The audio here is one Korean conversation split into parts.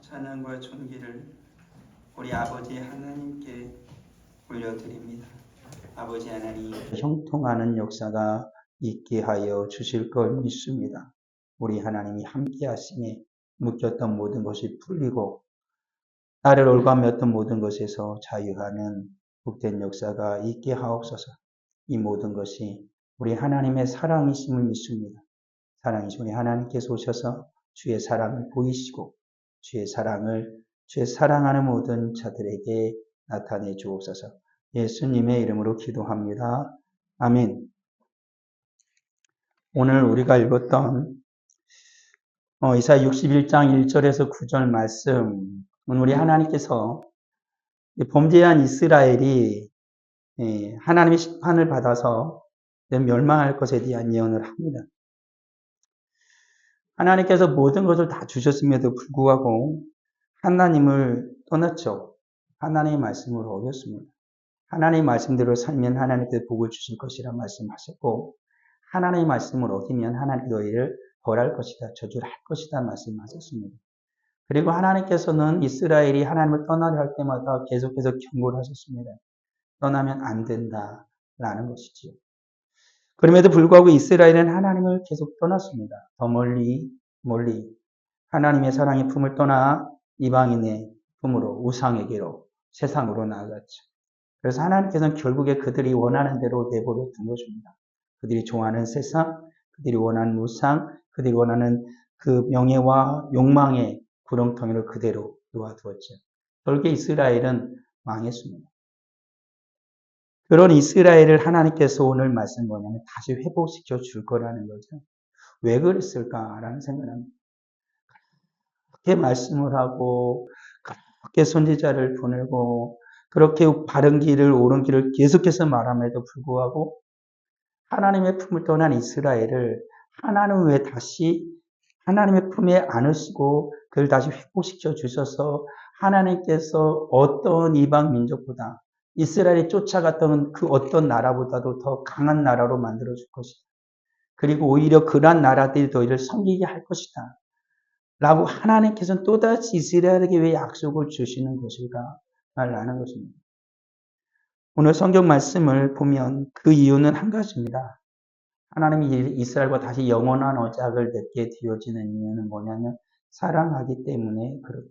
찬양과 존귀를 우리 아버지 하나님께 올려드립니다. 아버지 하나님, 형통하는 역사가 있게 하여 주실 걸 믿습니다. 우리 하나님이 함께 하심에 묶였던 모든 것이 풀리고 나를 올가매었던 모든 것에서 자유하는 복된 역사가 있게 하옵소서. 이 모든 것이 우리 하나님의 사랑이심을 믿습니다. 사랑이신 우리 하나님께서 오셔서 주의 사랑을 보이시고 주의 사랑하는 모든 자들에게 나타내 주옵소서. 예수님의 이름으로 기도합니다. 아멘. 오늘 우리가 읽었던 이사야 61장 1절에서 9절 말씀은 우리 하나님께서 범죄한 이스라엘이 하나님의 심판을 받아서 멸망할 것에 대한 예언을 합니다. 하나님께서 모든 것을 다 주셨음에도 불구하고 하나님을 떠났죠. 하나님의 말씀을 어겼습니다. 하나님의 말씀대로 살면 하나님께서 복을 주실 것이라 말씀하셨고, 하나님의 말씀을 어기면 하나님 너희를 벌할 것이다, 저주를 할 것이다 말씀하셨습니다. 그리고 하나님께서는 이스라엘이 하나님을 떠나려 할 때마다 계속해서 경고를 하셨습니다. 떠나면 안 된다라는 것이지요. 그럼에도 불구하고 이스라엘은 하나님을 계속 떠났습니다. 더 멀리 하나님의 사랑의 품을 떠나 이방인의 품으로, 우상에게로, 세상으로 나아갔죠. 그래서 하나님께서는 결국에 그들이 원하는 대로 내버려 둔 것입니다. 그들이 좋아하는 세상, 그들이 원하는 우상, 그들이 원하는 그 명예와 욕망의 구렁텅이를 그대로 놓아두었죠. 결국에 이스라엘은 망했습니다. 그런 이스라엘을 하나님께서 오늘 말씀 뭐냐면 다시 회복시켜 줄 거라는 거죠. 왜 그랬을까라는 생각을 합니다. 그렇게 말씀을 하고 그렇게 선지자를 보내고 그렇게 바른 길을 옳은 길을 계속해서 말함에도 불구하고 하나님의 품을 떠난 이스라엘을 하나님은 왜 다시 하나님의 품에 안으시고 그를 다시 회복시켜 주셔서 하나님께서 어떤 이방 민족보다 이스라엘이 쫓아갔던 그 어떤 나라보다도 더 강한 나라로 만들어 줄 것이다. 그리고 오히려 그러한 나라들이 너희를 섬기게 할 것이다. 라고 하나님께서는 또다시 이스라엘에게 왜 약속을 주시는 것일까 말하는 것입니다. 오늘 성경 말씀을 보면 그 이유는 한 가지입니다. 하나님이 이스라엘과 다시 영원한 언약을 맺게 되어지는 이유는 뭐냐면 사랑하기 때문에 그렇다.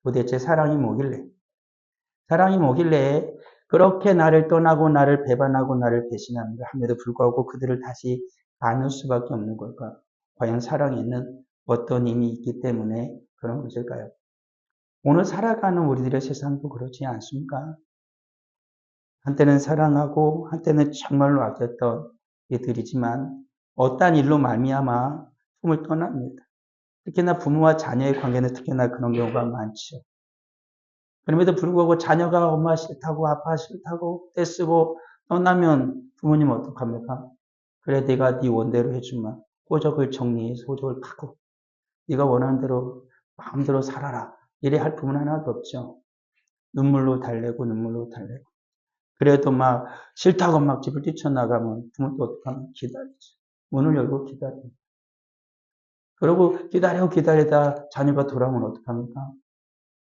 도대체 사랑이 뭐길래? 사랑이 뭐길래 그렇게 나를 떠나고 나를 배반하고 나를 배신함에도 불구하고 그들을 다시 안을 수밖에 없는 걸까? 과연 사랑에는 어떤 힘이 있기 때문에 그런 것일까요? 오늘 살아가는 우리들의 세상도 그렇지 않습니까? 한때는 사랑하고 한때는 정말로 아꼈던 이들이지만 어떠한 일로 말미암아 품을 떠납니다. 특히나 부모와 자녀의 관계는 특히나 그런 경우가 많죠. 그럼에도 불구하고 자녀가 엄마 싫다고 아빠 싫다고 떼쓰고 떠나면 부모님 어떡합니까? 그래 내가 네 원대로 해주마. 호적을 정리해서 호적을 파고 네가 원하는 대로 마음대로 살아라. 이래 할 부모는 하나도 없죠. 눈물로 달래고 그래도 막 싫다고 막 집을 뛰쳐나가면 부모도 어떡하면 기다리죠. 문을 열고 기다립니다. 그러고 기다리다 자녀가 돌아오면 어떡합니까?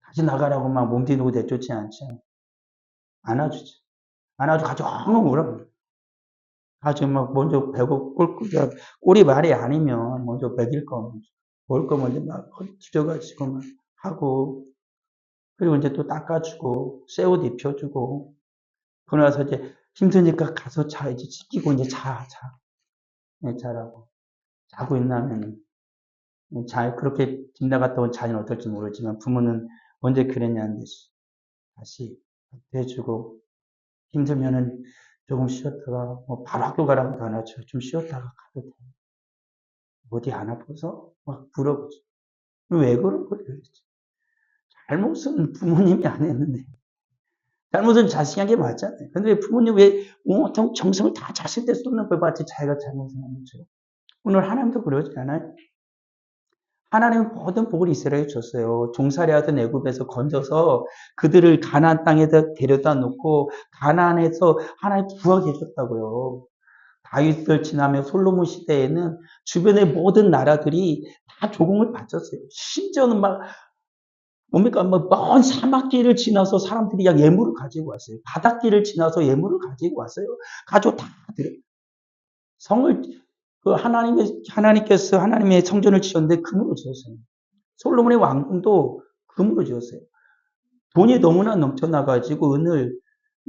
다시 나가라고 막 몸뒤누고 내쫓지 않죠. 안아주죠. 안아주고 가지고 엉엉 울어요. 가지고 막 먼저 배고 꼴이 말이 아니면 먼저 먹일 거, 먹을 거 먼저 막 뒤져가지고 막 하고, 그리고 이제 또 닦아주고, 새 옷 입혀주고, 그러고 나서 이제 힘드니까 가서 자, 이제 씻기고 이제 자. 네, 자라고. 자고 있나면, 그렇게 집 나갔다 온 자녀는 어떨지 모르지만 부모는 언제 그랬냐는 듯이 다시 해주고, 힘들면은 조금 쉬었다가, 바로 학교 가라고도 안 하죠. 좀 쉬었다가 가도 돼. 어디 안 아파서? 막 물어보죠. 왜 그런 거예요? 잘못은 부모님이 안 했는데. 잘못은 자식이 한 게 맞잖아요. 근데 왜 부모님 왜 온통 정성을 다 자식한테 쏟는 걸 봤지 자기가 잘못을 한 거죠. 오늘 하나님도 그러지 않아요? 하나님은 모든 복을 이스라엘에 줬어요. 종살이 하던 애굽에서 건져서 그들을 가나안 땅에다 데려다 놓고 가나안에서 하나님 부하게 해줬다고요. 다윗을 지나며 솔로몬 시대에는 주변의 모든 나라들이 다 조공을 바쳤어요. 심지어는 막 뭡니까? 뭐, 먼 사막길을 지나서 사람들이 약 예물을 가지고 왔어요. 바닷길을 지나서 예물을 가지고 왔어요. 가지고 다 드려요. 성을, 하나님께서 하나님의 성전을 지었는데 금으로 지었어요. 솔로몬의 왕궁도 금으로 지었어요. 돈이 너무나 넘쳐나가지고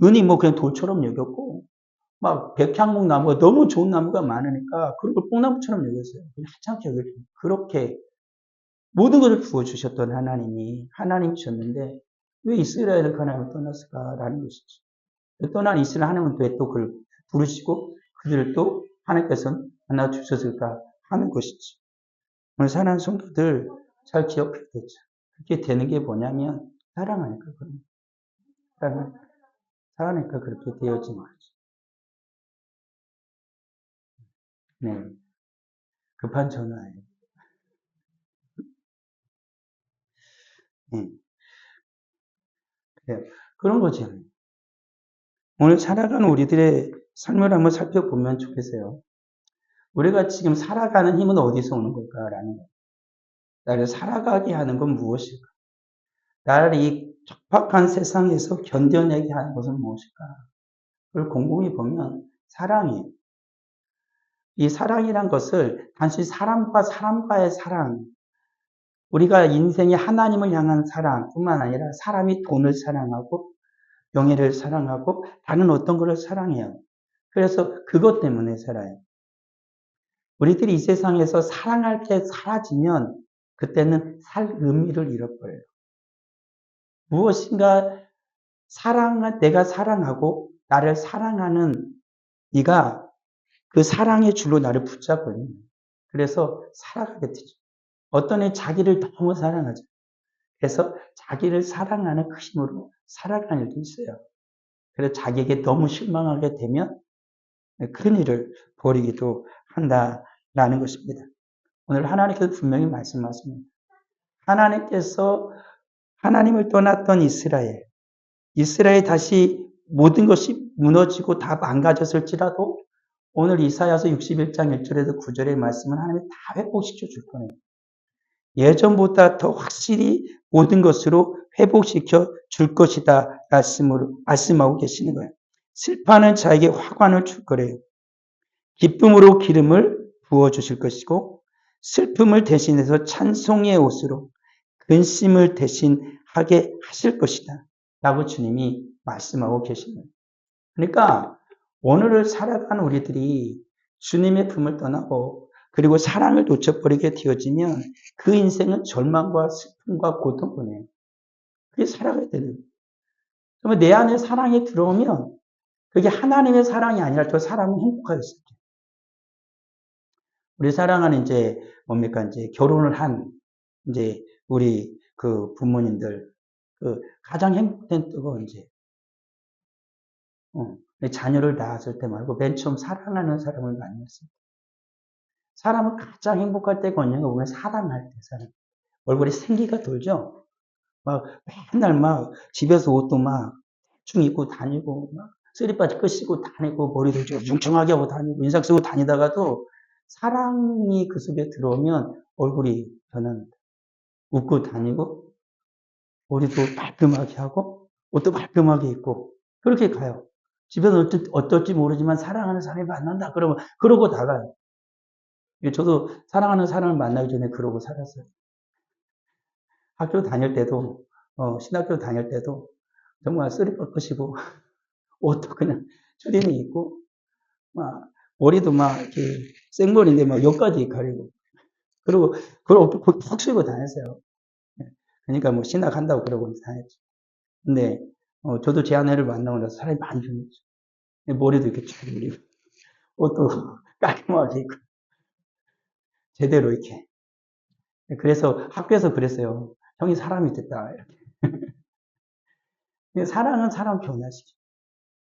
은이 뭐 그냥 돌처럼 여겼고, 막 백향목 나무가 너무 좋은 나무가 많으니까 그런 걸 뽕나무처럼 여겼어요. 하찮게 여겼어요. 그렇게 모든 것을 부어주셨던 하나님이 하나님이셨는데 왜 이스라엘을 하나님을 떠났을까라는 것이죠. 떠난 이스라엘 하나님은 왜 또 그를 부르시고 그들을 또 하나님께서는 만나 주셨을까 하는 것이죠. 오늘 사랑하는 성도들 잘 기억해야겠죠. 그렇게 되는 게 뭐냐면 사랑하니까 그런 사랑하니까 그렇게 되어진 거죠. 네, 급한 전화예요. 네, 그래요. 그런 거죠. 오늘 살아가는 우리들의 삶을 한번 살펴보면 좋겠어요. 우리가 지금 살아가는 힘은 어디서 오는 걸까라는 거예요. 나를 살아가게 하는 건 무엇일까? 나를 이 척박한 세상에서 견뎌내게 하는 것은 무엇일까? 그걸 곰곰이 보면 사랑이에요. 이 사랑이란 것을 단순히 사람과 사람과의 사랑, 우리가 인생의 하나님을 향한 사랑뿐만 아니라 사람이 돈을 사랑하고 명예를 사랑하고 다른 어떤 것을 사랑해요. 그래서 그것 때문에 살아요. 우리들이 이 세상에서 사랑할 게 사라지면 그때는 살 의미를 잃어버려요. 무엇인가 내가 사랑하고 나를 사랑하는 네가 그 사랑의 줄로 나를 붙잡고 있는 거예요. 그래서 살아가게 되죠. 어떤 애 자기를 너무 사랑하죠. 그래서 자기를 사랑하는 그 힘으로 살아가는 일도 있어요. 그래서 자기에게 너무 실망하게 되면 큰 일을 벌이기도 한다라는 것입니다. 오늘 하나님께서 분명히 말씀하십니다. 하나님께서 하나님을 떠났던 이스라엘 다시 모든 것이 무너지고 다 망가졌을지라도 오늘 이사야서 61장 1절에서 9절의 말씀은 하나님이 다 회복시켜 줄 거예요. 예전보다 더 확실히 모든 것으로 회복시켜 줄 것이다 말씀하고 계시는 거예요. 슬퍼하는 자에게 화관을 줄 거래요. 기쁨으로 기름을 부어주실 것이고 슬픔을 대신해서 찬송의 옷으로 근심을 대신하게 하실 것이다 라고 주님이 말씀하고 계십니다. 그러니까 오늘을 살아가는 우리들이 주님의 품을 떠나고 그리고 사랑을 놓쳐버리게 되어지면 그 인생은 절망과 슬픔과 고통뿐이에요. 그게 살아가야 되는 거예요. 그러면 내 안에 사랑이 들어오면 그게 하나님의 사랑이 아니라 저 사람은 행복하겠어요. 우리 사랑하는 이제 뭡니까 이제 결혼을 한 이제 우리 그 부모님들 그 가장 행복된 때가 이제 자녀를 낳았을 때 말고 맨 처음 사랑하는 사람을 만났을 때. 사람은 가장 행복할 때가 언제가 보면 사랑할 때 사람. 얼굴에 생기가 돌죠. 막 맨날 막 집에서 옷도 막 대충 입고 다니고 막 쓰리바지 끄시고 다니고 머리도 뭉청하게 하고 다니고 인상 쓰고 다니다가도 사랑이 그 속에 들어오면 얼굴이 변합니다. 웃고 다니고 머리도 말끔하게 하고 옷도 말끔하게 입고 그렇게 가요. 집에서 어떨지 모르지만 사랑하는 사람이 만난다 그러면 그러고 나가요. 저도 사랑하는 사람을 만나기 전에 그러고 살았어요. 학교 다닐 때도 신학교 다닐 때도 정말 쓰리퍼 끄시고 옷도 그냥 추리닝 입고 막 머리도 막 이렇게 생머리인데 막 여기까지 가리고 그리고 그걸 옷도 푹 쓰고 다녔어요. 그러니까 뭐 신학한다고 그러고 다녔죠. 근데 저도 제 아내를 만나고 나서 사람이 많이 변했죠. 머리도 이렇게 쭉 올리고 옷도 깔끔하게 입고 제대로 이렇게. 그래서 학교에서 그랬어요. 형이 사람이 됐다. 이렇게. 사랑은 사람 변화시켜.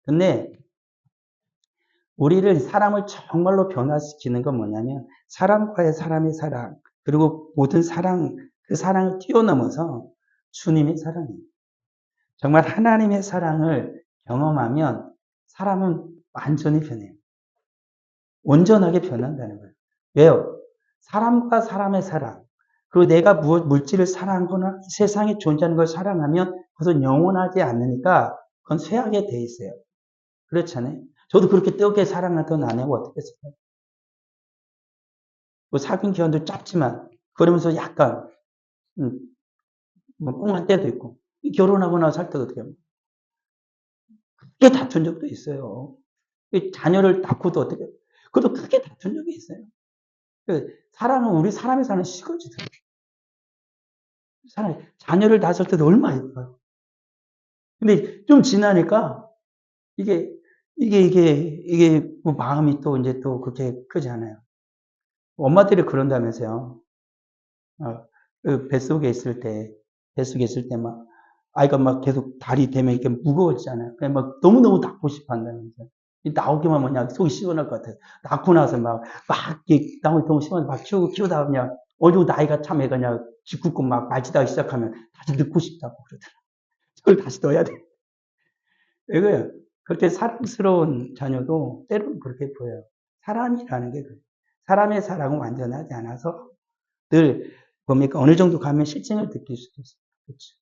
근데 우리를 사람을 정말로 변화시키는 건 뭐냐면 사람과의 사람의 사랑 그리고 모든 사랑 그 사랑을 뛰어넘어서 주님의 사랑이에요. 정말 하나님의 사랑을 경험하면 사람은 완전히 변해요. 온전하게 변한다는 거예요. 왜요? 사람과 사람의 사랑 그리고 내가 물질을 사랑하거나 세상에 존재하는 걸 사랑하면 그것은 영원하지 않으니까 그건 쇠하게 돼 있어요. 그렇잖아요. 저도 그렇게 뜨겁게 사랑하던 아내가 어떻겠어요? 뭐 사귄 기간도 짧지만 그러면서 약간 뭐 꽁한 때도 있고 결혼하고 나서 살 때도 어떻게 하면 크게 다툰 적도 있어요. 자녀를 낳고도 어떻게 그것도 크게 다툰 적이 있어요. 사랑은 우리 사람이 사는 시거지들. 자녀를 낳았을 때도 얼마나 예뻐요. 근데 좀 지나니까 이게 뭐 마음이 또 이제 또 그렇게 크지 않아요. 엄마들이 그런다면서요. 그 뱃속에 있을 때 막, 아이가 막 계속 다리 대면 이렇게 무거워지잖아요. 그냥 막 너무너무 낳고 싶어 한다면서요. 나오기만 하면 속이 시원할 것 같아요. 낳고 나서 나오기 너무 시원해. 막 키우다 그냥, 어느 정도 나이가 참 애가 그냥 짓궂고 막 말짓하기 시작하면 다시 넣고 싶다고 그러더라고요. 그걸 다시 넣어야 돼. 왜그래요? 그렇게 사랑스러운 자녀도 때로는 그렇게 보여요. 사람이라는 게 그래요. 사람의 사랑은 완전하지 않아서 늘 뭡니까? 어느 정도 가면 실증을 느낄 수도 있어요. 그렇죠.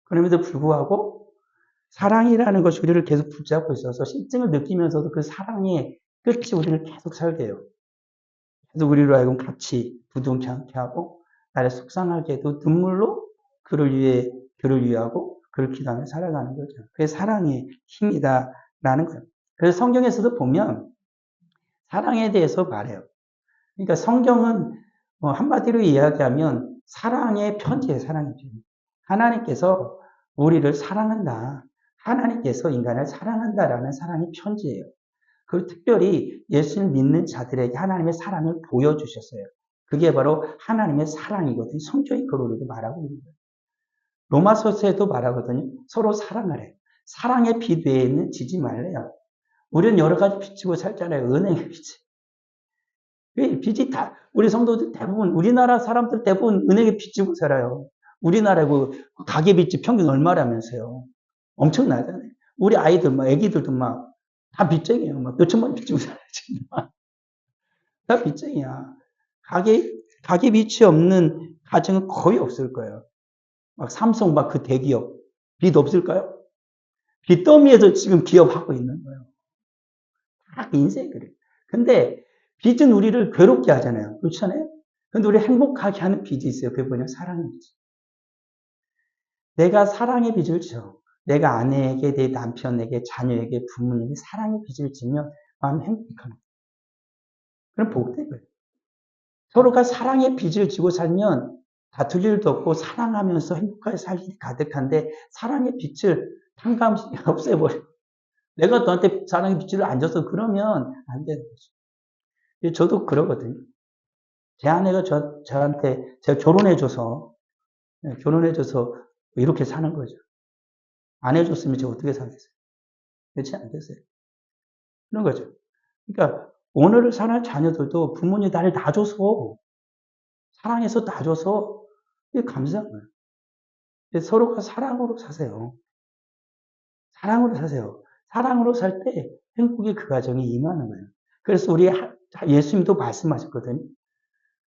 그럼에도 불구하고 사랑이라는 것이 우리를 계속 붙잡고 있어서 실증을 느끼면서도 그 사랑의 끝이 우리를 계속 살게 해요. 그래서 우리로 하여금 같이 부둥켜 안게 하고 나를 속상하게도 눈물로 그를 위하고 그를 기도하며 살아가는 거죠. 그게 사랑의 힘이다라는 거예요. 그래서 성경에서도 보면 사랑에 대해서 말해요. 그러니까 성경은 한마디로 이야기하면 사랑의 편지예요. 사랑의 편지. 하나님께서 우리를 사랑한다. 하나님께서 인간을 사랑한다라는 사랑의 편지예요. 그 특별히 예수를 믿는 자들에게 하나님의 사랑을 보여주셨어요. 그게 바로 하나님의 사랑이거든요. 성경이 그렇게 말하고 있는 거예요. 로마서에도 말하거든요. 서로 사랑하래요. 사랑의 빛 외에는 지지 말래요. 우리는 여러 가지 비치고 살잖아요. 은혜의 빛이. 빛이 우리 성도들 대부분, 우리나라 사람들 대부분 은혜의 비치고 살아요. 우리나라 가계 빚이 평균 얼마라면서요. 엄청나잖아요. 우리 아이들, 애기들도 다 빚쟁이에요. 몇천만 빚지고 살아야지. 다 빚쟁이야. 가계 빚이 없는 가정은 거의 없을 거예요. 삼성 그 대기업. 빚 없을까요? 빚더미에서 지금 기업하고 있는 거예요. 다 인생 그래. 근데 빚은 우리를 괴롭게 하잖아요. 그렇잖아요? 근데 우리 행복하게 하는 빚이 있어요. 그게 뭐냐? 사랑의 빚. 내가 사랑의 빚을 져. 내가 아내에게, 내 남편에게, 자녀에게, 부모님에게 사랑의 빚을 지면 마음이 행복합니다. 그럼 복된 거예요. 서로가 사랑의 빚을 지고 살면 다툴 일도 없고 사랑하면서 행복하게 살기 가득한데 사랑의 빚을 탕감시 없애버려. 내가 너한테 사랑의 빚을 안 줬어. 그러면 안 되는 거죠. 저도 그러거든요. 제 아내가 저한테 제가 결혼해줘서 이렇게 사는 거죠. 안 해줬으면 제가 어떻게 살겠어요? 그렇지 않겠어요? 그런 거죠. 그러니까 오늘을 사는 자녀들도 부모님이 나를 놔줘서 사랑해서 놔줘서 감사한 거예요. 서로가 사랑으로 사세요. 사랑으로 사세요. 사랑으로 살 때 행복이 그 가정에 임하는 거예요. 그래서 우리 예수님도 말씀하셨거든요.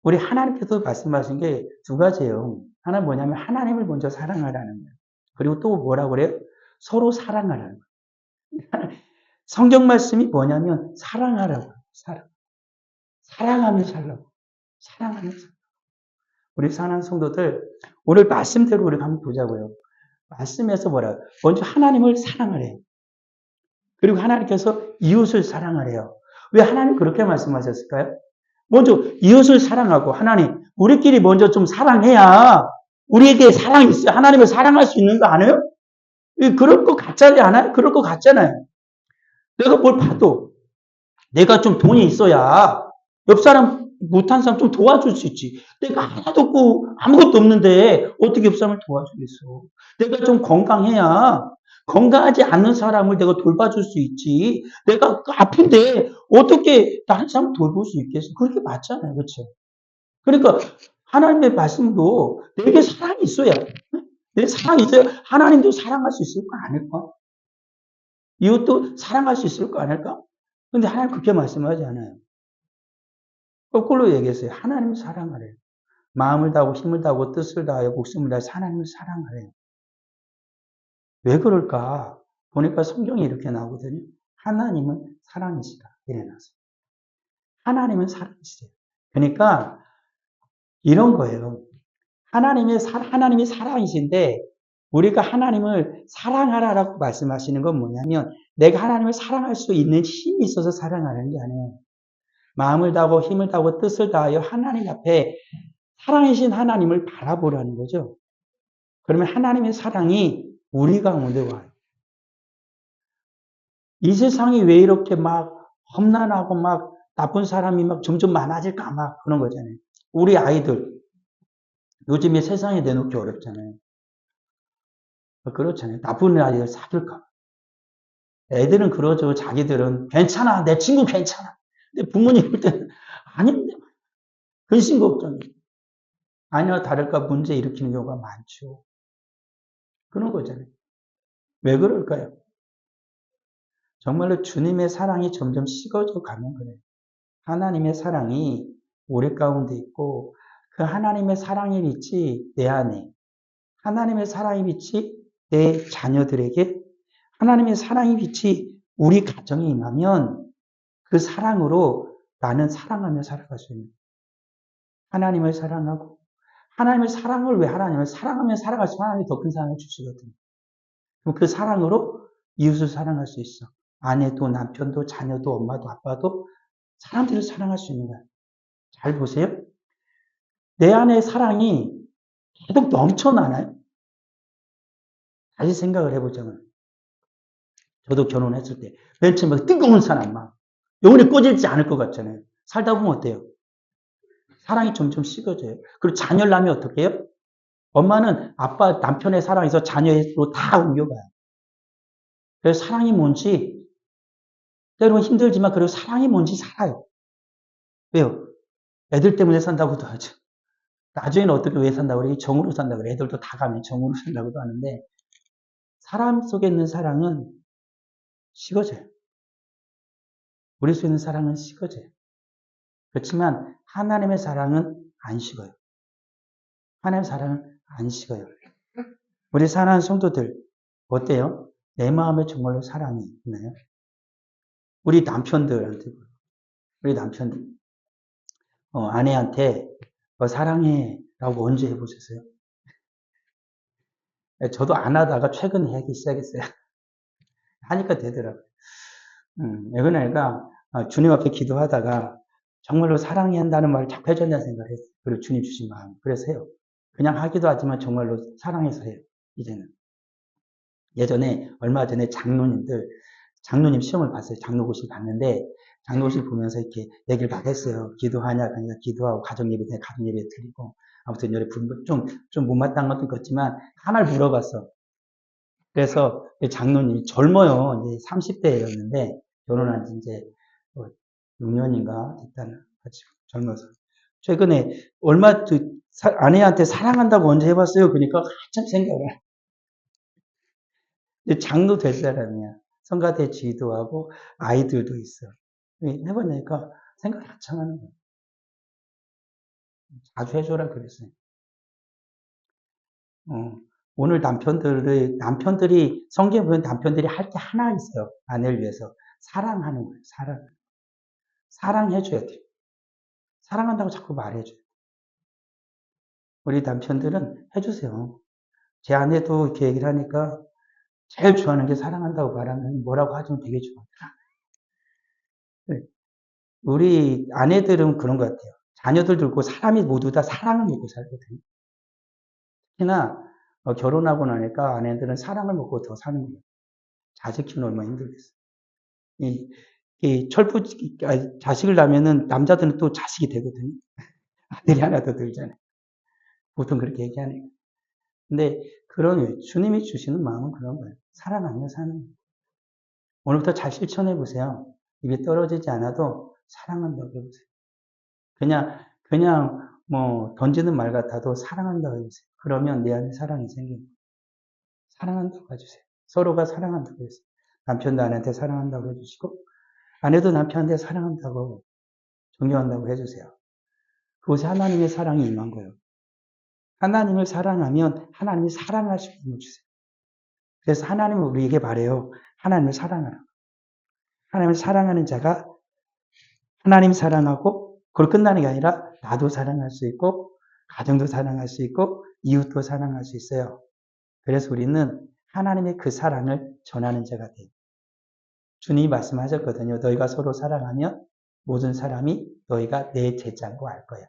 우리 하나님께서 말씀하신 게 두 가지예요. 하나는 뭐냐면 하나님을 먼저 사랑하라는 거예요. 그리고 또 뭐라고 그래요? 서로 사랑하라는 거예요. 성경 말씀이 뭐냐면 사랑하라고. 사랑하며 살라고. 사랑하며 살라고. 우리 사랑하는 성도들 오늘 말씀대로 우리가 한번 보자고요. 말씀에서 뭐라 먼저 하나님을 사랑하래요. 그리고 하나님께서 이웃을 사랑하래요. 왜 하나님 그렇게 말씀하셨을까요? 먼저 이웃을 사랑하고 하나님 우리끼리 먼저 좀 사랑해야 우리에게 사랑이 있어요. 하나님을 사랑할 수 있는 거 아니에요? 그럴 것 같지 않아요? 그럴 것 같잖아요. 내가 뭘 봐도 내가 좀 돈이 있어야 옆 사람 못한 사람 좀 도와줄 수 있지. 내가 하나도 없고 아무것도 없는데 어떻게 옆 사람을 도와주겠어. 내가 좀 건강해야 건강하지 않는 사람을 내가 돌봐줄 수 있지. 내가 아픈데 어떻게 다른 사람을 돌볼 수 있겠어. 그렇게 맞잖아요. 그렇죠? 그러니까 하나님의 말씀도 내게 사랑이 있어야 내 사랑이 있어야 하나님도 사랑할 수 있을 거 아닐까? 이웃도 사랑할 수 있을 거 아닐까? 근데 하나님 그렇게 말씀하지 않아요. 거꾸로 얘기했어요. 하나님 사랑하래요. 마음을 다하고 힘을 다하고 뜻을 다하여 목숨을 다해 하나님을 사랑하래요. 왜 그럴까? 보니까 성경에 이렇게 나오거든요. 하나님은 사랑이시다. 이래 놨어요. 하나님은 사랑이시래요. 그러니까 이런 거예요. 하나님이 사랑이신데 우리가 하나님을 사랑하라라고 말씀하시는 건 뭐냐면 내가 하나님을 사랑할 수 있는 힘이 있어서 사랑하는 게 아니에요. 마음을 다하고 힘을 다하고 뜻을 다하여 하나님 앞에 사랑이신 하나님을 바라보라는 거죠. 그러면 하나님의 사랑이 우리 가운데 와요. 이 세상이 왜 이렇게 막 험난하고 막 나쁜 사람이 막 점점 많아질까 막 그런 거잖아요. 우리 아이들 요즘에 세상에 내놓기 어렵잖아요. 그렇잖아요. 나쁜 아이들 사귈까. 애들은 그러죠. 자기들은 괜찮아. 내 친구 괜찮아. 근데 부모님 볼 때는 아닌데 근심 걱정이 아니나 다를까 문제 일으키는 경우가 많죠. 그런 거잖아요. 왜 그럴까요? 정말로 주님의 사랑이 점점 식어져 가는 거예요. 하나님의 사랑이 우리 가운데 있고 그 하나님의 사랑의 빛이 내 안에 하나님의 사랑의 빛이 내 자녀들에게 하나님의 사랑의 빛이 우리 가정에 임하면 그 사랑으로 나는 사랑하며 살아갈 수 있는 거예요. 하나님을 사랑하고 하나님의 사랑을 왜 하나님을 사랑하며 살아갈수록 하나님이 더 큰 사랑을 주시거든요. 그럼 그 사랑으로 이웃을 사랑할 수 있어. 아내도 남편도 자녀도 엄마도 아빠도 사람들을 사랑할 수 있는 거야. 잘 보세요. 내 안에 사랑이 계속 넘쳐나나요? 다시 생각을 해보자면 저도 결혼했을 때 맨 처음에 뜨거운 사랑 막 영원히 꺼질지 않을 것 같잖아요. 살다 보면 어때요? 사랑이 점점 식어져요. 그리고 자녀를 낳으면 어떻게 해요? 엄마는 아빠 남편의 사랑에서 자녀로 다 옮겨가요. 그래서 사랑이 뭔지 때로는 힘들지만 그래도 사랑이 뭔지 살아요. 왜요? 애들 때문에 산다고도 하죠. 나중에는 어떻게 왜 산다고 그래? 정으로 산다고 그래. 애들도 다 가면 정으로 산다고도 하는데 사람 속에 있는 사랑은 식어져요. 우리 속에 있는 사랑은 식어져요. 그렇지만 하나님의 사랑은 안 식어요. 하나님의 사랑은 안 식어요. 우리 사랑하는 성도들 어때요? 내 마음에 정말로 사랑이 있나요? 우리 남편들 아내한테 사랑해 라고 언제 해보셨어요? 저도 안 하다가 최근에 하기 시작했어요. 하니까 되더라고요. 애가 주님 앞에 기도하다가 정말로 사랑해야 한다는 말을 자꾸 해줬냐 생각을 했어요. 그리고 주님 주신 마음. 그래서 해요. 그냥 하기도 하지만 정말로 사랑해서 해요. 이제는. 예전에 얼마 전에 장로님 시험을 봤어요. 장로고시를 봤는데 장로고시를 보면서 이렇게 얘기를 막 했어요. 기도하냐 그러니까 기도하고 가정예배 드리고 아무튼 여러 좀 못마땅한 것도 있겠지만 하나를 물어봤어. 그래서 장로님이 젊어요. 이제 30대였는데 결혼한 지 이제 6년인가 됐다는 같이 젊어서 최근에 아내한테 사랑한다고 언제 해봤어요? 그러니까 한참 생각을 장로 될 사람이야. 성가대 지도하고 아이들도 있어. 해보니까 생각을 한참 하는 거야. 자주 해줘라 그랬어요. 오늘 남편들이 성경에 보면 남편들이 할 게 하나 있어요. 아내를 위해서 사랑하는 거예요. 사랑해줘야 돼요. 사랑한다고 자꾸 말해줘요. 우리 남편들은 해주세요. 제 아내도 이렇게 얘기를 하니까 제일 좋아하는 게 사랑한다고 말하면 뭐라고 하시면 되게 좋아요. 우리 아내들은 그런 것 같아요. 자녀들 들고 사람이 모두 다 사랑을 먹고 살거든요. 특히나 결혼하고 나니까 아내들은 사랑을 먹고 더 사는 거예요. 자식 키우는 얼마나 힘들겠어요. 자식을 낳으면은 남자들은 또 자식이 되거든요. 아들이 하나 더 들잖아요. 보통 그렇게 얘기하니까. 근데 그런 주님이 주시는 마음은 그런 거예요. 사랑하며 사는 거예요. 오늘부터 잘 실천해 보세요. 입에 떨어지지 않아도 사랑한다고 해보세요. 그냥 뭐 던지는 말 같아도 사랑한다고 해보세요. 그러면 내 안에 사랑이 생깁니다. 사랑한다고 해주세요. 서로가 사랑한다고 해주세요. 남편도 아내한테 사랑한다고 해주시고 아내도 남편한테 사랑한다고 존경한다고 해주세요. 그곳에 하나님의 사랑이 임한 거예요. 하나님을 사랑하면 하나님이 사랑할 수 있는 주세요. 그래서 하나님은 우리에게 말해요. 하나님을 사랑하라. 하나님을 사랑하는 자가 하나님 사랑하고 그걸 끝나는 게 아니라 나도 사랑할 수 있고 가정도 사랑할 수 있고 이웃도 사랑할 수 있어요. 그래서 우리는 하나님의 그 사랑을 전하는 자가 돼요. 주님이 말씀하셨거든요. 너희가 서로 사랑하면 모든 사람이 너희가 내 제자인 거 알 거야.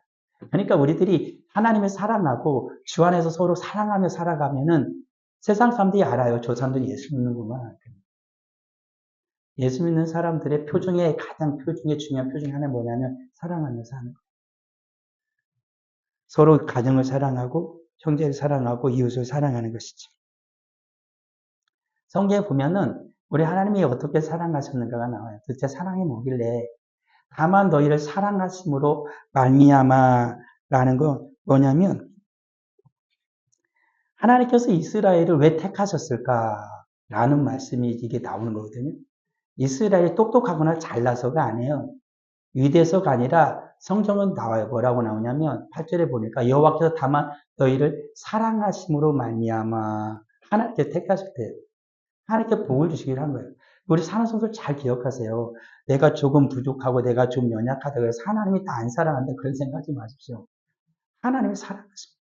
그러니까 우리들이 하나님을 사랑하고 주 안에서 서로 사랑하며 살아가면은 세상 사람들이 알아요. 저 사람들이 예수 믿는구만. 예수 믿는 사람들의 표정의 가장 중요한 표정 하나는 뭐냐면 사랑하며 사는 거예요. 서로 가정을 사랑하고 형제를 사랑하고 이웃을 사랑하는 것이지. 성경에 보면은 우리 하나님이 어떻게 사랑하셨는가가 나와요. 도대체 사랑이 뭐길래 다만 너희를 사랑하심으로 말미암아라는 건 뭐냐면 하나님께서 이스라엘을 왜 택하셨을까라는 말씀이 이게 나오는 거거든요. 이스라엘이 똑똑하거나 잘나서가 아니에요. 위대서가 아니라 성경은 나와요. 뭐라고 나오냐면 8절에 보니까 여호와께서 다만 너희를 사랑하심으로 말미암아 하나님께 택하셨대요. 하나님께 복을 주시기를 한 거예요. 우리 사는 성도들 잘 기억하세요. 내가 조금 부족하고 내가 좀 연약하다고 해서 하나님이 다 안 사랑한다 그런 생각하지 마십시오. 하나님이 사랑하십니다.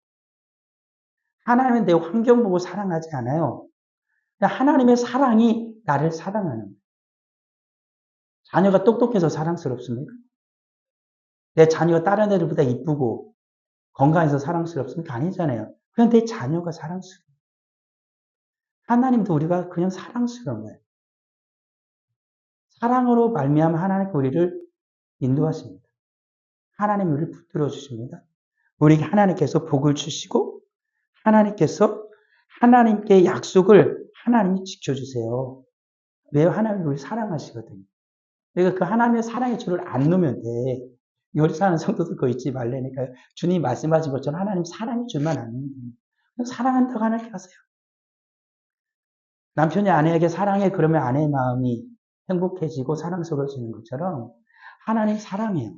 하나님은 내 환경 보고 사랑하지 않아요. 하나님의 사랑이 나를 사랑하는 거예요. 자녀가 똑똑해서 사랑스럽습니까? 내 자녀가 다른 애들보다 이쁘고 건강해서 사랑스럽습니까? 아니잖아요. 그냥 내 자녀가 사랑스러워요. 하나님도 우리가 그냥 사랑스러운 거예요. 사랑으로 말미암아 하나님께 우리를 인도하십니다. 하나님이 우리를 붙들어 주십니다. 우리에게 하나님께서 복을 주시고 하나님께서 하나님께 약속을 하나님이 지켜주세요. 왜? 하나님이 우리를 사랑하시거든요. 그러니까 그 하나님의 사랑의 줄을 안 놓으면 돼. 요리 사는 성도들 그거 잊지 말라니까요. 주님이 말씀하신 것처럼 하나님 사랑의 줄만 안 놓으면 돼요. 사랑한다고 하나님께 하세요. 남편이 아내에게 사랑해 그러면 아내의 마음이 행복해지고 사랑스러워지는 것처럼 하나님 사랑해요.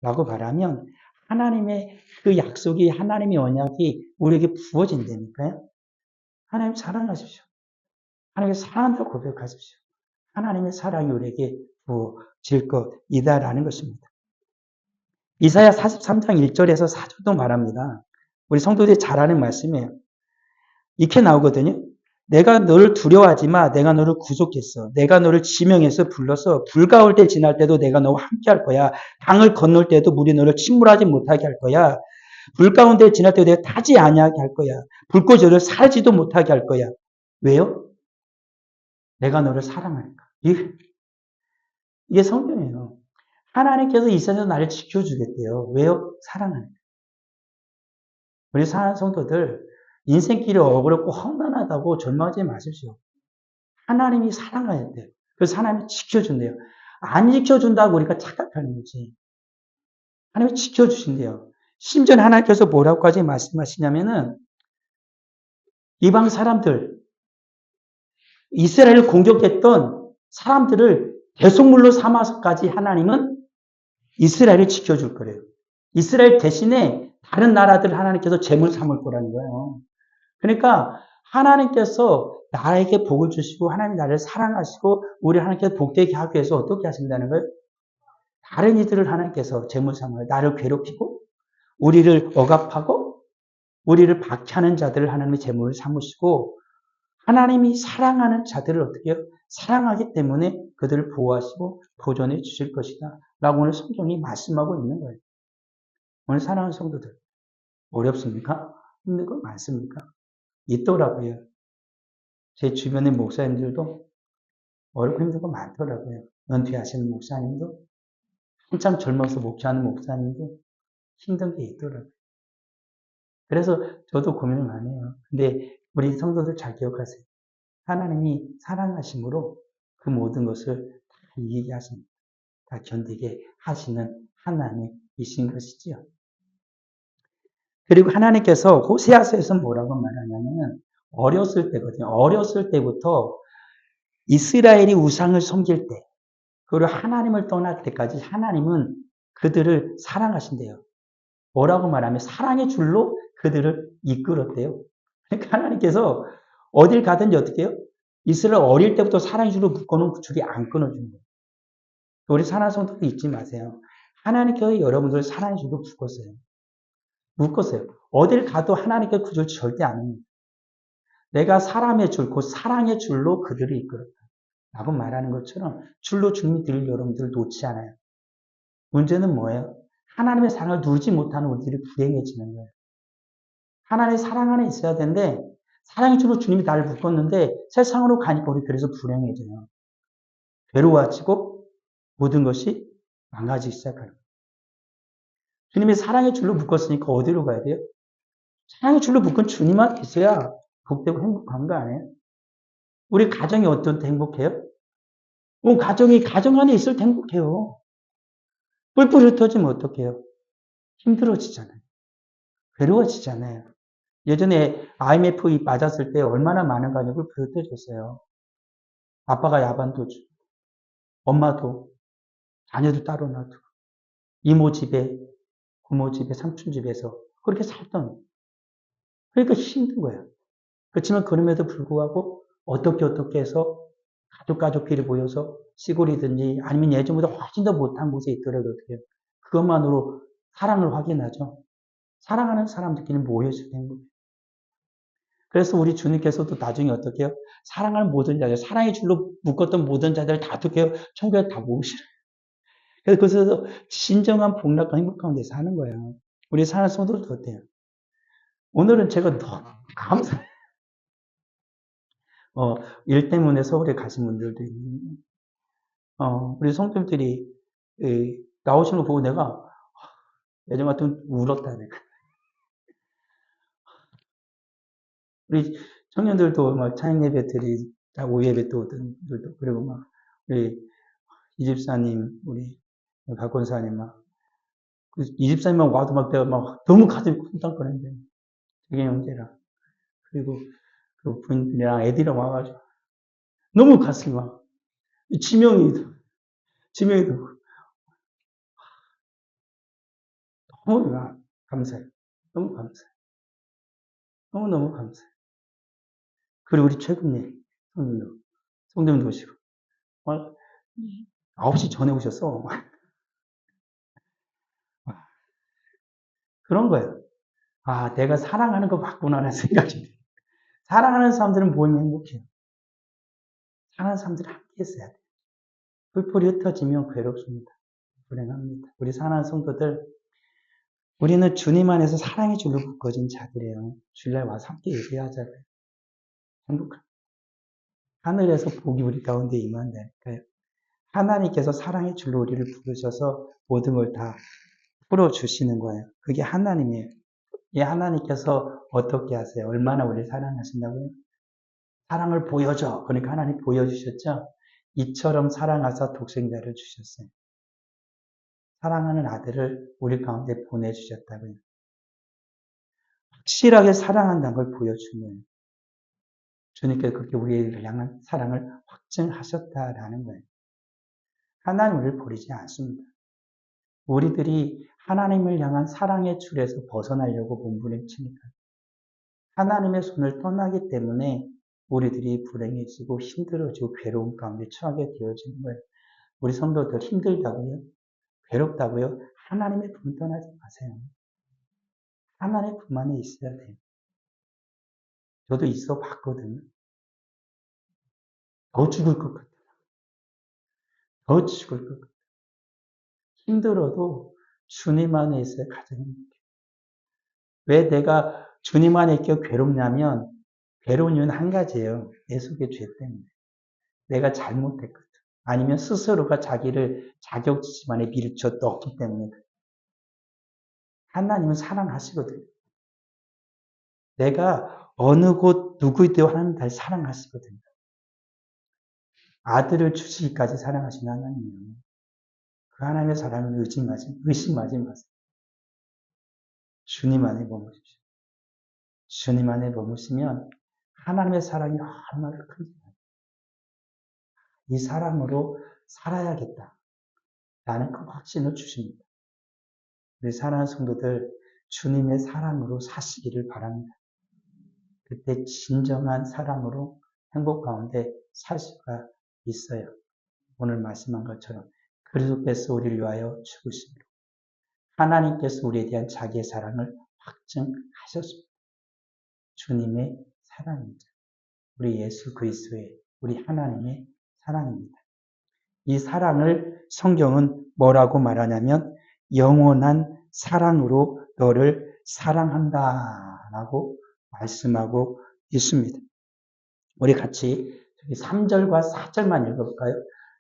라고 말하면 하나님의 그 약속이 하나님의 언약이 우리에게 부어진다니까요. 하나님 사랑하십시오. 하나님의 사랑한다고 고백하십시오. 하나님의 사랑이 우리에게 부어질 것이다라는 것입니다. 이사야 43장 1절에서 4절도 말합니다. 우리 성도들이 잘 아는 말씀이에요. 이렇게 나오거든요. 내가 너를 두려워하지 마. 내가 너를 구속했어. 내가 너를 지명해서 불러서 불 가울 때 지날 때도 내가 너와 함께 할 거야. 강을 건널 때도 물이 너를 침몰하지 못하게 할 거야. 불 가운데 지날 때도 내가 타지 아니하게 할 거야. 불꽃이 너를 살지도 못하게 할 거야. 왜요? 내가 너를 사랑하니까. 이게 성경이에요. 하나님께서 이 세상에서 나를 지켜주겠대요. 왜요? 사랑하니까. 우리 사랑하는 성도들 인생길이 어렵고 험난하다고 절망하지 마십시오. 하나님이 사랑해야 돼요. 그래서 하나님이 지켜준대요. 안 지켜준다고 우리가 착각하는 거지. 하나님이 지켜주신대요. 심지어 하나님께서 뭐라고까지 말씀하시냐면은 이방 사람들, 이스라엘을 공격했던 사람들을 대속물로 삼아서까지 하나님은 이스라엘을 지켜줄 거래요. 이스라엘 대신에 다른 나라들 하나님께서 제물 삼을 거라는 거예요. 그러니까 하나님께서 나에게 복을 주시고 하나님 나를 사랑하시고 우리 하나님께서 복되게 하기 위해서 어떻게 하신다는 거예요? 다른 이들을 하나님께서 제물 삼아요. 나를 괴롭히고 우리를 억압하고 우리를 박해하는 자들을 하나님의 제물을 삼으시고 하나님이 사랑하는 자들을 어떻게 해요? 사랑하기 때문에 그들을 보호하시고 보존해 주실 것이다. 라고 오늘 성경이 말씀하고 있는 거예요. 오늘 사랑하는 성도들 어렵습니까? 힘든 거 많습니까? 있더라고요. 제 주변의 목사님들도 어렵고 힘든 거 많더라고요. 은퇴하시는 목사님도 한참 젊어서 목회하는 목사님도 힘든 게 있더라고요. 그래서 저도 고민을 많이 해요. 근데 우리 성도들 잘 기억하세요. 하나님이 사랑하심으로 그 모든 것을 다 이기게 하십니다. 다 견디게 하시는 하나님이신 것이지요. 그리고 하나님께서 호세아서에서 뭐라고 말하냐면 어렸을 때거든요. 어렸을 때부터 이스라엘이 우상을 섬길 때 그리고 하나님을 떠날 때까지 하나님은 그들을 사랑하신대요. 뭐라고 말하면 사랑의 줄로 그들을 이끌었대요. 그러니까 하나님께서 어딜 가든지 어떻게 해요? 이스라엘 어릴 때부터 사랑의 줄로 묶어놓은 그 줄이 안 끊어지는 거예요. 우리 사랑하는 성도도 잊지 마세요. 하나님께서 여러분들 사랑의 줄로 묶었어요. 묶었어요. 어딜 가도 하나님께 그 줄 절대 안 옵니다. 내가 사람의 줄, 그 사랑의 줄로 그들을 이끌었다. 라고 말하는 것처럼 줄로 주님이 늘 여러분들을 놓지 않아요. 문제는 뭐예요? 하나님의 사랑을 누리지 못하는 우리들이 불행해지는 거예요. 하나님의 사랑 안에 있어야 되는데 사랑의 줄로 주님이 나를 묶었는데 세상으로 가니까 우리 그래서 불행해져요. 괴로워지고 모든 것이 망가지기 시작하는 거예요. 주님이 사랑의 줄로 묶었으니까 어디로 가야 돼요? 사랑의 줄로 묶은 주님한테 있어야 복되고 행복한 거 아니에요? 우리 가정이 어떤 때 행복해요? 가정이 가정 안에 있을 때 행복해요. 뿔뿔이 흩어지면 어떡해요? 힘들어지잖아요. 괴로워지잖아요. 예전에 IMF 맞았을 때 얼마나 많은 가족을 불쌍해줬어요. 아빠가 야반도주, 엄마도 자녀도 따로 놔두고 이모 집에, 고모 집에, 삼촌 집에서 그렇게 살던. 그러니까 힘든 거예요. 그렇지만 그럼에도 불구하고 어떻게 해서 가족끼리 모여서 시골이든지 아니면 예전보다 훨씬 더 못한 곳에 있더라도 어떻게 해요? 그것만으로 사랑을 확인하죠. 사랑하는 사람들끼리 모여서 된 거예요. 그래서 우리 주님께서도 나중에 어떻게 해요? 사랑하는 모든 자들, 사랑의 줄로 묶었던 모든 자들을 다 어떻게 해요? 천국에 다 모으시라. 그래서 그래서 진정한 복락과 행복 가운데 사는 거예요. 우리 사는 성도들도 어때요? 오늘은 제가 너무 감사해요. 일 때문에 서울에 가신 분들도 있는데, 우리 성도들이 나오시는 거 보고 내가 예전 같으면 울었다. 내가. 우리 청년들도 막 찬양 예배 드리, 오후 예배 또 오던 분들도, 그리고 막 우리 이집사님, 우리 박권사님 막, 이집사님만 와도 막 내가 막 너무 가슴이 쿵땅거리는데, 되게 형제랑. 그리고 그 분이랑 애들이랑 와가지고, 너무 가슴이 막, 지명이 너무 감사해요. 너무 감사해요. 너무너무 감사해요. 그리고 우리 최근님, 성도님도 오시고, 9시 전에 오셨어. 그런 거예요. 아, 내가 사랑하는 거 맞구나라는 생각이 들어요. 사랑하는 사람들은 모이면 행복해요. 사랑하는 사람들이 함께 있어야 돼요. 뿔뿔이 흩어지면 괴롭습니다. 불행합니다. 우리 사랑하는 성도들, 우리는 주님 안에서 사랑의 줄로 묶어진 자들이에요. 주일날 와서 함께 예배하자고요. 행복한. 하늘에서 복이 우리 가운데 임한다니까요. 하나님께서 사랑의 줄로 우리를 부르셔서 모든 걸 다 풀어주시는 거예요. 그게 하나님이에요. 이 하나님께서 어떻게 하세요? 얼마나 우리를 사랑하신다고요? 사랑을 보여줘. 그러니까 하나님 보여주셨죠? 이처럼 사랑하사 독생자를 주셨어요. 사랑하는 아들을 우리 가운데 보내주셨다고요. 확실하게 사랑한다는 걸 보여준 거예요. 주님께서 그렇게 우리를 향한 사랑을 확증하셨다라는 거예요. 하나님 우리를 버리지 않습니다. 우리들이 하나님을 향한 사랑의 줄에서 벗어나려고 몸부림치니까 하나님의 손을 떠나기 때문에 우리들이 불행해지고 힘들어지고 괴로운 가운데 처하게 되어지는 거예요. 우리 성도들 힘들다고요? 괴롭다고요? 하나님의 품 떠나지 마세요. 하나님의 품 안에 있어야 돼요. 저도 있어 봤거든요. 더 죽을 것 같아요. 더 죽을 것 같아요. 힘들어도 주님 안에 있어야 가장 행복해요. 왜 내가 주님 안에 있기가 괴롭냐면 괴로운 이유는 한 가지예요. 내 속의 죄 때문에. 내가 잘못했거든. 아니면 스스로가 자기를 자격지심안에 밀쳐 넣었기 때문에 그래. 하나님은 사랑하시거든요. 내가 어느 곳 누구이되어 하나님 날 사랑하시거든요. 아들을 주시기까지 사랑하시는 하나님이에요. 그 하나님의 사랑을 의심하지 마세요. 주님 안에 머무십시오. 주님 안에 머무시면 하나님의 사랑이 얼마나 큰지 이 사랑으로 살아야겠다. 라는 그 확신을 주십니다. 우리 사랑하는 성도들, 주님의 사랑으로 사시기를 바랍니다. 그때 진정한 사랑으로 행복 가운데 살 수가 있어요. 오늘 말씀한 것처럼 그리스도께서 우리를 위하여 죽으심으로 하나님께서 우리에 대한 자기의 사랑을 확증하셨습니다. 주님의 사랑입니다. 우리 예수 그리스도의 우리 하나님의 사랑입니다. 이 사랑을 성경은 뭐라고 말하냐면 영원한 사랑으로 너를 사랑한다라고 말씀하고 있습니다. 우리 같이 3절과 4절만 읽어볼까요?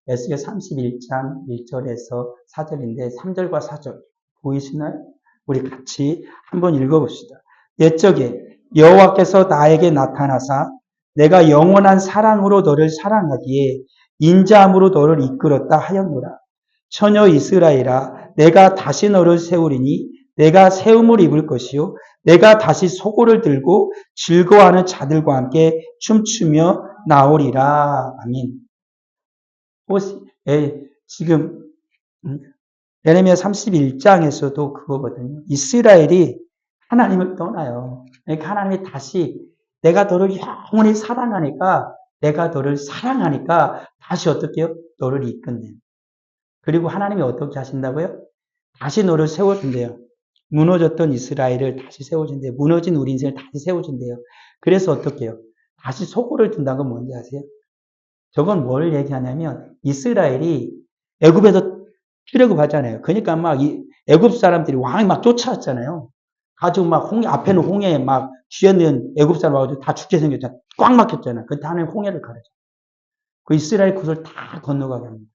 에스겔 31장 1절에서 4절인데 3절과 4절 보이시나요? 우리 같이 한번 읽어봅시다. 옛적에 여호와께서 나에게 나타나사 내가 영원한 사랑으로 너를 사랑하기에 인자함으로 너를 이끌었다 하였노라. 처녀 이스라엘아 내가 다시 너를 세우리니 내가 세움을 입을 것이요 내가 다시 소고를 들고 즐거워하는 자들과 함께 춤추며 나오리라. 아멘. 지금 예레미야 31장에서도 그거거든요. 이스라엘이 하나님을 떠나요. 그러니까 하나님이 다시 내가 너를 영원히 사랑하니까 내가 너를 사랑하니까 다시 어떻게 해요? 너를 이끈대요. 그리고 하나님이 어떻게 하신다고요? 다시 너를 세워준대요. 무너졌던 이스라엘을 다시 세워준대요. 무너진 우리 인생을 다시 세워준대요. 그래서 어떻게 해요? 다시 소고를 든다는 건 뭔지 아세요? 저건 뭘 얘기하냐면 이스라엘이 애굽에서 출애굽하잖아요. 그러니까 막 애굽 사람들이 왕이 막 쫓아왔잖아요. 가지고 막 앞에는 홍해 막 뒤에는 애굽 사람 와가지고 다 죽게 생겼잖아. 꽉 막혔잖아. 그때 하나님 홍해를 가르쳐. 그 이스라엘 그것을 다 건너가게 합니다.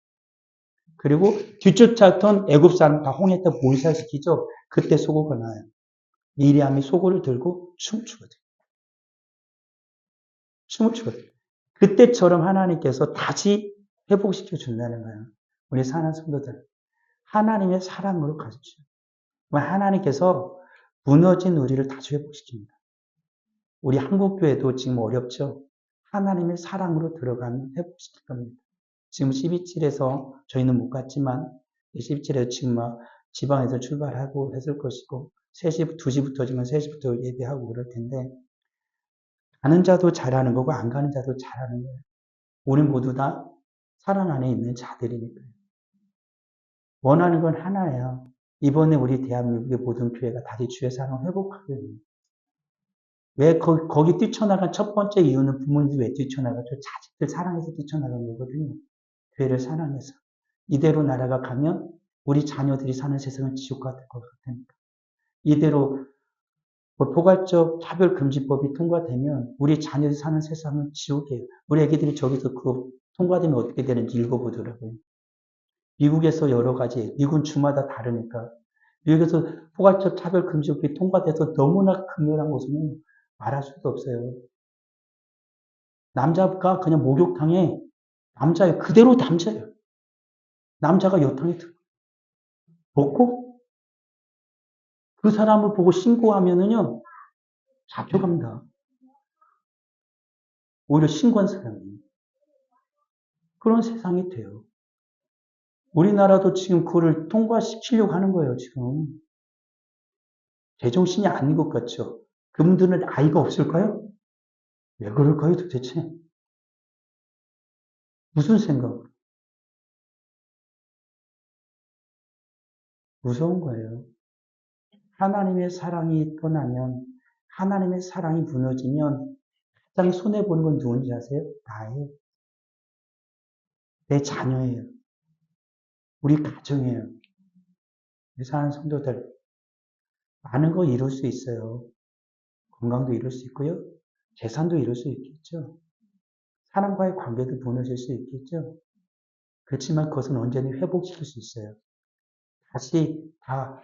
그리고 뒤쫓았던 애굽 사람 다 홍해 때 몰살시키죠. 그때 소고가 나요. 미리암이 소고를 들고 춤추거든. 춤을 추거든. 그때처럼 하나님께서 다시 회복시켜 준다는 거예요. 우리 사는 성도들. 하나님의 사랑으로 가십시오. 하나님께서 무너진 우리를 다시 회복시킵니다. 우리 한국교회도 지금 어렵죠? 하나님의 사랑으로 들어가면 회복시킬 겁니다. 지금 12칠에서 저희는 못 갔지만 12칠에서 지금 막 지방에서 출발하고 했을 것이고 3시, 2시부터지만 3시부터 예배하고 그럴 텐데 가는 자도 잘하는 거고 안 가는 자도 잘하는 거예요. 우리 모두 다 사랑 안에 있는 자들이니까요. 원하는 건 하나예요. 이번에 우리 대한민국의 모든 교회가 다시 주의 사랑을 회복하게 됩니다. 왜 거기 뛰쳐나간 첫 번째 이유는 부모님들이 왜 뛰쳐나가죠? 자식들 사랑해서 뛰쳐나간 거거든요. 교회를 사랑해서. 이대로 나라가 가면 우리 자녀들이 사는 세상은 지옥 같을 것 같으니까. 이대로 포괄적 차별금지법이 통과되면 우리 자녀들이 사는 세상은 지옥이에요. 우리 애기들이 저기서 그거 통과되면 어떻게 되는지 읽어보더라고요. 미국에서 여러 가지, 미국은 주마다 다르니까. 미국에서 포괄적 차별금지법이 통과돼서 너무나 극렬한 것은 말할 수도 없어요. 남자가 그냥 목욕탕에 남자예요. 그대로 남자예요. 남자가 여탕에 먹고 그 사람을 보고 신고하면은요 잡혀갑니다. 오히려 신고한 사람이 그런 세상이 돼요. 우리나라도 지금 그거를 통과시키려고 하는 거예요. 지금 제정신이 아닌 것 같죠. 그분들은 아이가 없을까요? 왜 그럴까요, 도대체? 무슨 생각? 무서운 거예요. 하나님의 사랑이 떠나면, 하나님의 사랑이 무너지면 가장 손해보는 건 누군지 아세요? 나예요. 내 자녀예요. 우리 가정이에요. 우리 사는 성도들. 많은 거 이룰 수 있어요. 건강도 이룰 수 있고요. 재산도 이룰 수 있겠죠. 사람과의 관계도 무너질 수 있겠죠. 그렇지만 그것은 언제나 회복시킬 수 있어요. 다시 다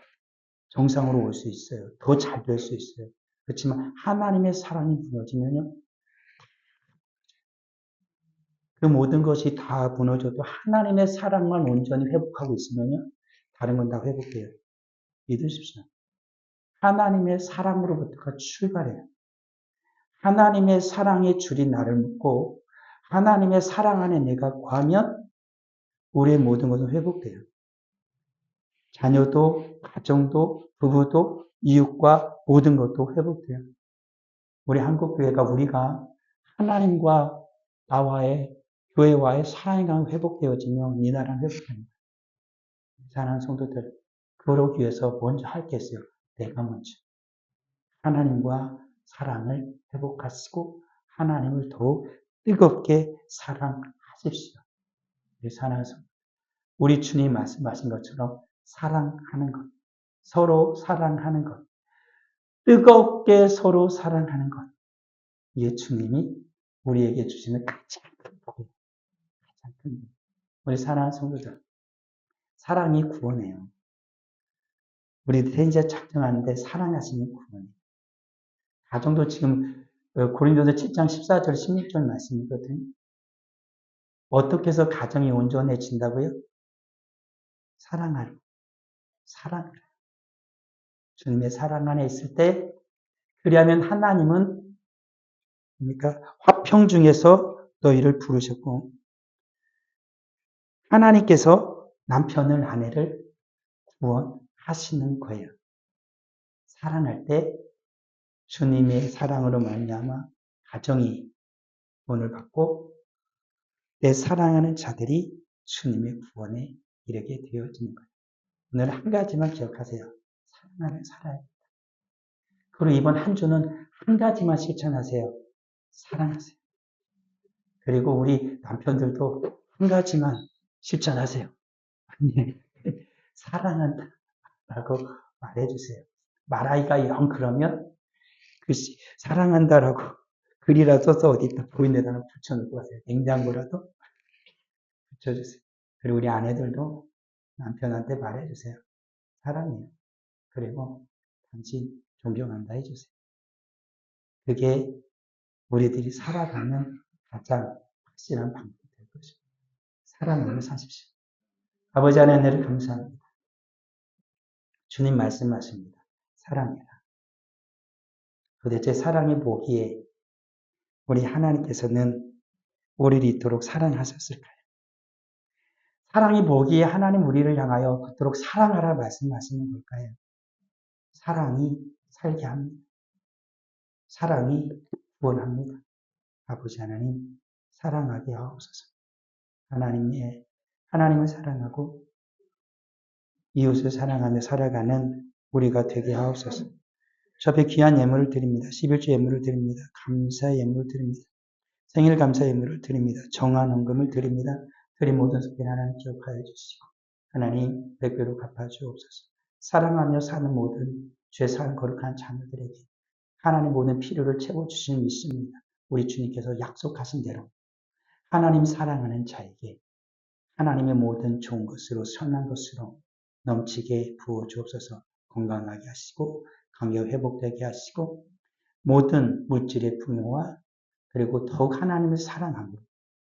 정상으로 올 수 있어요. 더 잘 될 수 있어요. 그렇지만 하나님의 사랑이 무너지면요. 그 모든 것이 다 무너져도 하나님의 사랑만 온전히 회복하고 있으면요. 다른 건 다 회복돼요. 믿으십시오. 하나님의 사랑으로부터가 출발해요. 하나님의 사랑의 줄이 나를 묶고 하나님의 사랑 안에 내가 거하면 우리의 모든 것은 회복돼요. 자녀도, 가정도, 부부도, 이웃과 모든 것도 회복돼요. 우리 한국교회가 우리가 하나님과 나와의 교회와의 사랑이 회복되어지면 이 나라는 회복됩니다. 사랑하는 성도들, 그러기 위해서 먼저 할 게 있어요. 내가 먼저 하나님과 사랑을 회복하시고 하나님을 더욱 뜨겁게 사랑하십시오. 우리 사랑하는 성도, 우리 주님 말씀하신 것처럼 사랑하는 것, 서로 사랑하는 것, 뜨겁게 서로 사랑하는 것, 이게 주님이 우리에게 주시는 가장 큰 복이에요. 가장 큰 복. 우리 사랑하는 성도들, 사랑이 구원해요. 우리 이제 작정하는데 사랑하시는 구원이에요. 가정도 지금 고린도서 7장 14절 16절 말씀이거든요. 어떻게 해서 가정이 온전해진다고요? 사랑하라. 사랑하라. 주님의 사랑 안에 있을 때, 그리하면 하나님은 그러니까 화평 중에서 너희를 부르셨고, 하나님께서 남편을 아내를 구원하시는 거예요. 사랑할 때 주님의 사랑으로 말미암아 가정이 구원을 받고 내 사랑하는 자들이 주님의 구원에 이르게 되어지는 거예요. 오늘 한 가지만 기억하세요. 사랑하면 살아요. 그리고 이번 한 주는 한 가지만 실천하세요. 사랑하세요. 그리고 우리 남편들도 한 가지만 실천하세요. 사랑한다 라고 말해주세요. 말하기가 영 그러면 글씨 사랑한다라고 글이라도 써서 어디다 보이는 데다가 붙여놓고 가세요. 냉장고라도 붙여주세요. 그리고 우리 아내들도 남편한테 말해주세요. 사랑해요. 그리고 당신 존경한다 해주세요. 그게 우리들이 살아가는 가장 확실한 방법이 될 것입니다. 사랑으로 사십시오. 아버지 하나님을 감사합니다. 주님 말씀하십니다. 사랑해라. 도대체 사랑이 뭐기에 우리 하나님께서는 우리를 이토록 사랑하셨을까요? 사랑이 뭐기에 하나님 우리를 향하여 그토록 사랑하라 말씀하시는 걸까요? 사랑이 살게 합니다. 사랑이 구원합니다. 아버지 하나님 사랑하게 하옵소서. 하나님을 사랑하고 이웃을 사랑하며 살아가는 우리가 되게 하옵소서. 저 앞에 귀한 예물을 드립니다. 11주 예물을 드립니다. 감사 예물을 드립니다. 생일 감사 예물을 드립니다. 정한 헌금을 드립니다. 드린 모든 속에 하나님 기억하여 주시고 하나님 백배로 갚아주옵소서. 사랑하며 사는 모든 죄사한 거룩한 자녀들에게 하나님 모든 필요를 채워주시는 믿습니다. 우리 주님께서 약속하신 대로 하나님 사랑하는 자에게 하나님의 모든 좋은 것으로 선한 것으로 넘치게 부어주옵소서. 건강하게 하시고 관계 회복되게 하시고 모든 물질의 풍요와 그리고 더욱 하나님을 사랑함으로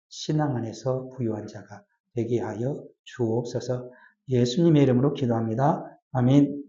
신앙 안에서 부유한 자가 되게 하여 주옵소서. 예수님의 이름으로 기도합니다. 아멘.